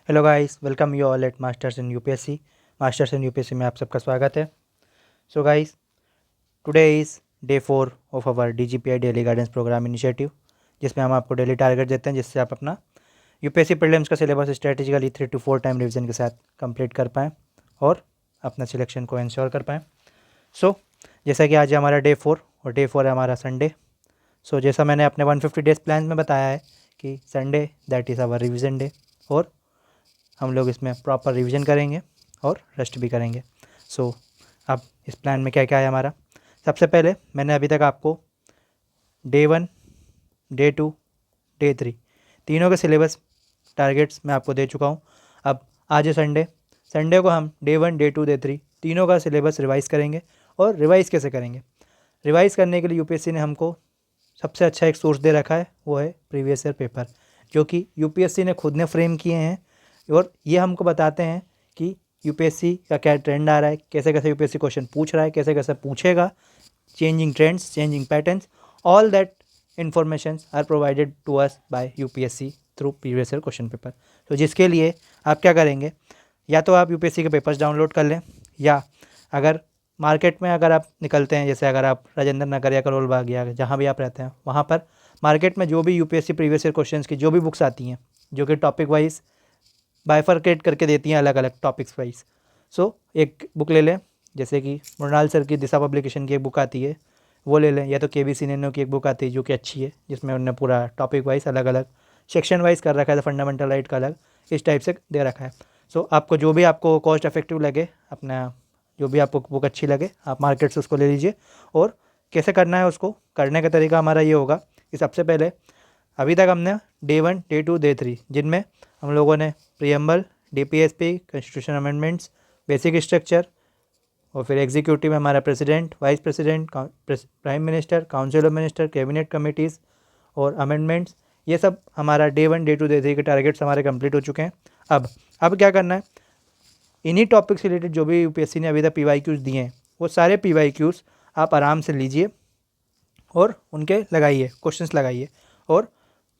Hello guys, welcome you all at masters in UPSC में आप सबका स्वागत है। So guys, today is day 4 of our DGPI daily guidance programme initiative, जिसमें हम आपको डेली टारगेट देते हैं जिससे आप अपना यूपीएससी प्रीलिम्स का syllabus strategically 3 to 4 time revision के साथ कंप्लीट कर पाएँ और अपना सिलेक्शन को इंश्योर कर पाएँ। सो जैसा कि आज हमारा डे 4 और डे 4 है हमारा संडे। सो जैसा मैंने अपने 150 डेज प्लान में बताया है कि Sunday that is our revision day, और हम लोग इसमें प्रॉपर रिवीजन करेंगे और रेस्ट भी करेंगे। सो अब इस प्लान में क्या क्या है हमारा। सबसे पहले मैंने अभी तक आपको डे 1, डे 2, डे 3 तीनों के सिलेबस टारगेट्स मैं आपको दे चुका हूँ। अब आज है संडे, संडे को हम डे 1, डे 2, डे 3 तीनों का सिलेबस रिवाइज़ करेंगे। और रिवाइज़ कैसे करेंगे? रिवाइज़ करने के लिए यूपीएससी ने हमको सबसे अच्छा एक सोर्स दे रखा है, वो है प्रीवियस ईयर पेपर, जो कि यूपीएससी ने खुद ने फ्रेम किए हैं और ये हमको बताते हैं कि यूपीएससी का क्या ट्रेंड आ रहा है, कैसे कैसे यूपीएससी क्वेश्चन पूछ रहा है, कैसे कैसे पूछेगा, changing trends, changing patterns, all that informations are provided to us by UPSC through previous year question paper. तो जिसके लिए आप क्या करेंगे, या तो आप यूपीएससी के पेपर्स डाउनलोड कर लें, या अगर मार्केट में अगर आप निकलते हैं, जैसे अगर आप राजेंद्र नगर या करोल बाग या जहाँ भी आप रहते हैं वहाँ पर मार्केट में जो भी यूपीएससी प्रीवियस ईयर क्वेश्चंस की जो भी बुक्स आती हैं, जो कि टॉपिक वाइज बाइफरकेट करके देती हैं अलग अलग टॉपिक्स वाइज। सो एक बुक ले लें, जैसे कि मृणाल सर की दिशा पब्लिकेशन की एक बुक आती है, वो ले लें, या तो केबीसी नैनो की एक बुक आती है जो कि अच्छी है, जिसमें उन्होंने पूरा टॉपिक वाइज अलग अलग सेक्शन वाइज कर रखा है, फंडामेंटल राइट का अलग इस टाइप से दे रखा है। सो आपको जो भी आपको कॉस्ट इफेक्टिव लगे, अपना जो भी आपको बुक अच्छी लगे, आप मार्केट से उसको ले लीजिए। और कैसे करना है, उसको करने का तरीका हमारा ये होगा कि सबसे पहले अभी तक हमने डे 1, डे 2, डे 3 जिनमें हम लोगों ने preamble, DPSP, constitution amendments, basic structure, और फिर एग्जीक्यूटिव में हमारा president, vice president, prime minister, council of minister, cabinet committees और अमेंडमेंट्स, ये सब हमारा डे 1, डे 2, डे 3 के टारगेट्स हमारे कंप्लीट हो चुके हैं। अब क्या करना है, इन्हीं टॉपिक से रिलेटेड जो भी यूपीएससी ने अभी तक पीवाईक्यूज़ दिए हैं, वो सारे पीवाईक्यूज़ आप आराम से लीजिए और उनके लगाइए, क्वेश्चंस लगाइए। और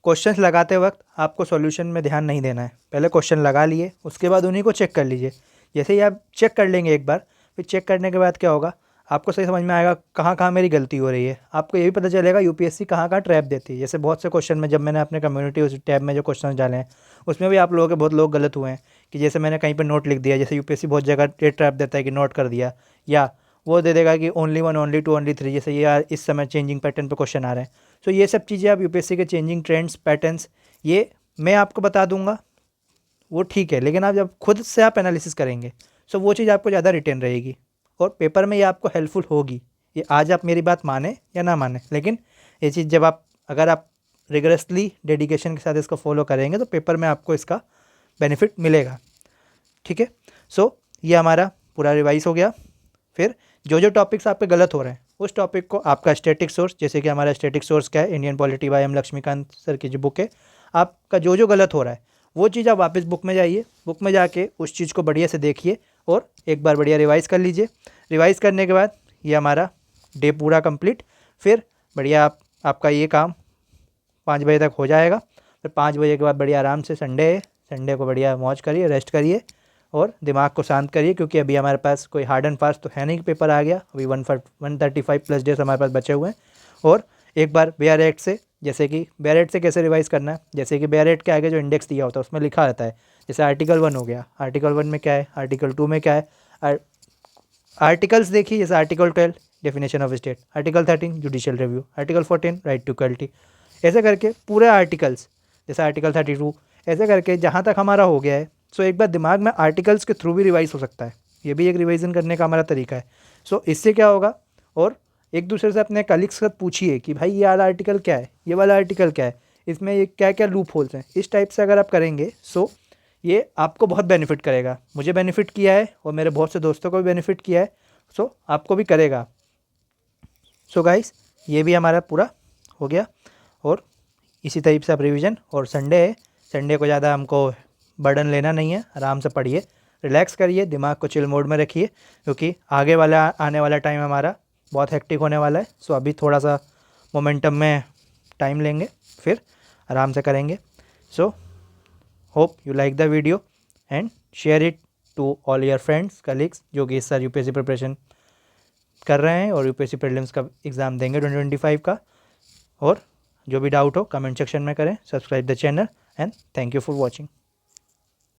क्वेश्चंस लगाते वक्त आपको सॉल्यूशन में ध्यान नहीं देना है, पहले क्वेश्चन लगा लिए, उसके बाद उन्हीं को चेक कर लीजिए। जैसे ही आप चेक कर लेंगे एक बार, फिर चेक करने के बाद क्या होगा, आपको सही समझ में आएगा कहाँ कहाँ मेरी गलती हो रही है। आपको ये भी पता चलेगा यूपीएससी कहाँ कहाँ ट्रैप देती है। जैसे बहुत से क्वेश्चन में जब मैंने अपने कम्युनिटी उस टैब में जो क्वेश्चन डाले हैं, उसमें भी आप लोगों के बहुत लोग गलत हुए हैं कि जैसे मैंने कहीं पर नोट लिख दिया, जैसे यूपीएससी बहुत जगह ये ट्रैप देता है कि नोट कर दिया, या वो दे देगा कि ओनली 1, ओनली 2, ओनली 3, जैसे ये इस समय चेंजिंग पैटर्न पे क्वेश्चन आ रहे हैं। सो ये सब चीज़ें आप यूपीएससी के चेंजिंग ट्रेंड्स, पैटर्न्स, ये मैं आपको बता दूंगा, वो ठीक है, लेकिन आप जब खुद से आप एनालिसिस करेंगे, सो वो चीज़ आपको ज़्यादा रिटेन रहेगी और पेपर में ये आपको हेल्पफुल होगी। ये आज आप मेरी बात माने या ना माने, लेकिन ये चीज़ जब आप अगर आप रिगरसली डेडिकेशन के साथ इसको फॉलो करेंगे तो पेपर में आपको इसका बेनिफिट मिलेगा। ठीक है, सो ये हमारा पूरा रिवाइज हो गया। फिर जो जो टॉपिक्स आपके गलत हो रहे हैं, उस टॉपिक को आपका स्टैटिक सोर्स, जैसे कि हमारा स्टैटिक सोर्स क्या है, Indian polity by M Lakshmikanth sir की जो बुक है, आपका जो जो गलत हो रहा है वो चीज़ आप वापस बुक में जाइए, बुक में जाके उस चीज़ को बढ़िया से देखिए और एक बार बढ़िया रिवाइज़ कर लीजिए। रिवाइज़ करने के बाद ये हमारा डे पूरा कंप्लीट, फिर बढ़िया आपका ये काम 5 बजे तक हो जाएगा। फिर 5 बजे के बाद बढ़िया आराम से, संडे है, संडे को बढ़िया मौज करिए, रेस्ट करिए और दिमाग को शांत करिए, क्योंकि अभी हमारे पास कोई हार्ड एंड फास्ट तो है नहीं कि पेपर आ गया। अभी 135+ डेज हमारे पास बचे हुए हैं। और एक बार बेयर एक्ट से, जैसे कि बेयर एक्ट से कैसे रिवाइज़ करना है, जैसे कि बेयर एक्ट के आगे जो इंडेक्स दिया होता है उसमें लिखा रहता है, जैसे आर्टिकल 1 हो गया, आर्टिकल 1 में क्या है, आर्टिकल 2 में क्या है, आर्टिकल्स देखिए, जैसे article 12 definition of state, article 13 judicial review, article 14 right to equality, ऐसे करके पूरे आर्टिकल्स, जैसे आर्टिकल 32, ऐसे करके जहाँ तक हमारा हो गया है। सो एक बार दिमाग में आर्टिकल्स के थ्रू भी रिवाइज हो सकता है, ये भी एक रिवाइजन करने का हमारा तरीका है। सो इससे क्या होगा, और एक दूसरे से अपने कलीग्स से पूछिए कि भाई ये वाला आर्टिकल क्या है, ये वाला आर्टिकल क्या है, इसमें ये क्या क्या लूप होल्स हैं, इस टाइप से अगर आप करेंगे सो ये आपको बहुत बेनिफिट करेगा। मुझे बेनिफिट किया है और मेरे बहुत से दोस्तों को भी बेनिफिट किया है, सो आपको भी करेगा। सो गाइस, ये भी हमारा पूरा हो गया। और इसी टाइप से आप रिवीजन, और संडे है, संडे को ज़्यादा हमको बर्डन लेना नहीं है, आराम से पढ़िए, रिलैक्स करिए, दिमाग को चिल मोड में रखिए, क्योंकि आगे वाला आने वाला टाइम हमारा बहुत हेक्टिक होने वाला है। सो अभी थोड़ा सा मोमेंटम में टाइम लेंगे, फिर आराम से करेंगे। So hope you like the video. And share it to all your friends colleagues जो कि इस साल यूपीएससी प्रिपरेशन कर रहे हैं और यूपीएससी प्रीलिम्स का एग्ज़ाम देंगे 2025 का। और जो भी डाउट हो कमेंट सेक्शन में करें। Subscribe the channel and thank you for watching.